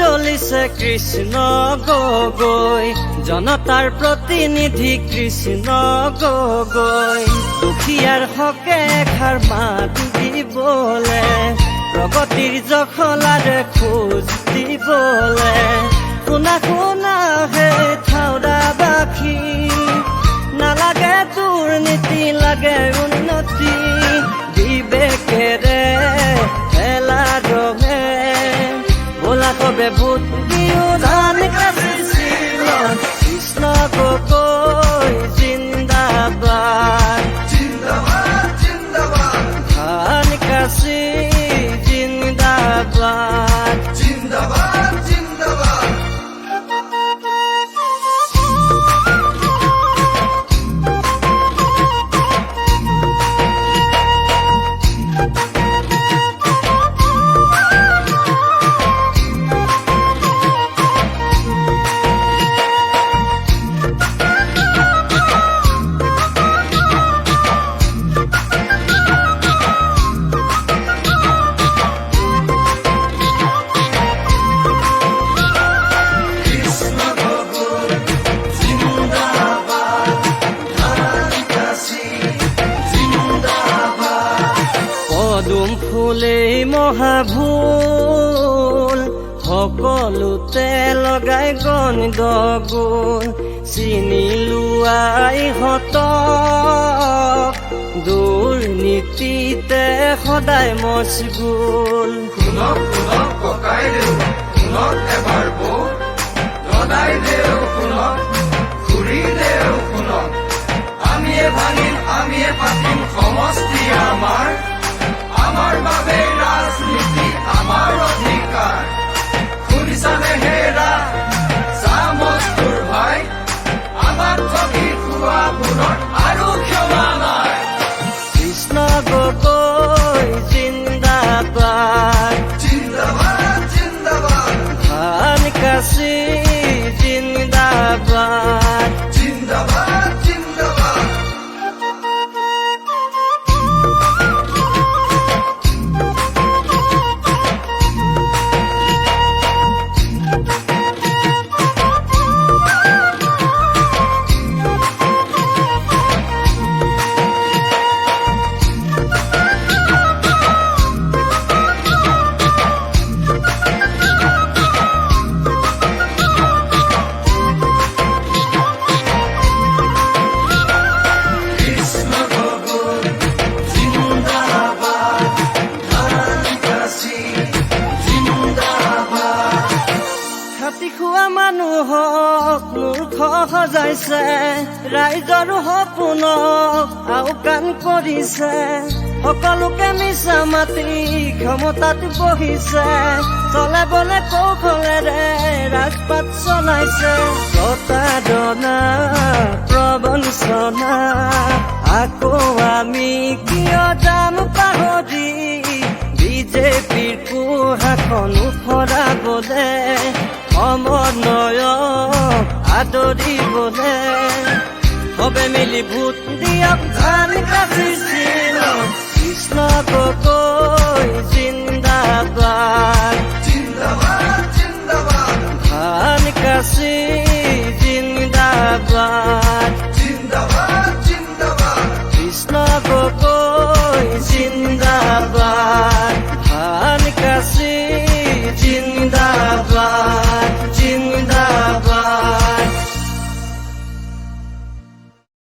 চলিছে কৃষ্ণ গগৈ, জনতাৰ প্ৰতিনিধি কৃষ্ণ গগৈ। দুখীয়াৰ হকে এষাৰ মাত দিবলে, প্ৰগতিৰ জখলাৰে খোজ দিবলে। শুনা শুনা হে থাওৰাবাসী, নালাগে দুৰ্নীতি লাগে উন্নতি। বিবেকেৰে খেলা ৰঙে বোলা কবে ভোট দিও ধান কাচিছিল। কৃষ্ণ গগৈ জিন্দাবাদ, জিন্দাবাদ জিন্দাবাদ, ধান কাচি জিন্দাবাদ, জিন্দাবাদ জিন্দাবাদ। পদুম ফুলেই মহাভুল, সকলোতে লগাই গণিতগুণ। চিনি লোৱাই হতক, দুৰ্নীতিতে সদায় মচগুল। শুনক শুনক ককাইদেউ, শুনক এবাৰ বৌ, দদাইদেউ শুনক, খুৰীদেউ শুনক। আমিয়ে ভাঙিম আমিয়ে পাতিম সমষ্টি আমাৰ, আমাৰ বাবে ৰাজনীতি আমাৰ অধিকাৰ। শুনিছানে হেৰা চামচটোৰ ভাই, আমাক ঠগি খোৱাবোৰত আৰু ক্ষমা নাই। কৃষ্ণ গগৈ জিন্দাবাদ, জিন্দাবাদ জিন্দাবাদ, ধান কাচি জিন্দাবাদ, জিন্দাবাদ জিন্দাবাদ। খোৱা মানুহক মূৰ্খ সজাইছে, ৰাইজৰ সপোনক আওকাণ কৰিছে। সকলোকে মিছা মাতি ক্ষমতাত বহিছে, চলে বলে কৌশলেৰে ৰাজপাত চলাইছে। প্ৰতাৰণা প্ৰবঞ্চনা, আকৌ আমি কিয় যাম পাহৰি। বিজেপিৰ কুশাসন সৰাবলে, সমন্বয়ক আদৰিবলে। সবে মিলি ভোট দিয়ক ধান কাচিছিল। কৃষ্ণ গগৈ জিন্দাবাদ, জিন্দাবাদ জিন্দাবাদ, ধান কাচি জিন্দাবাদ।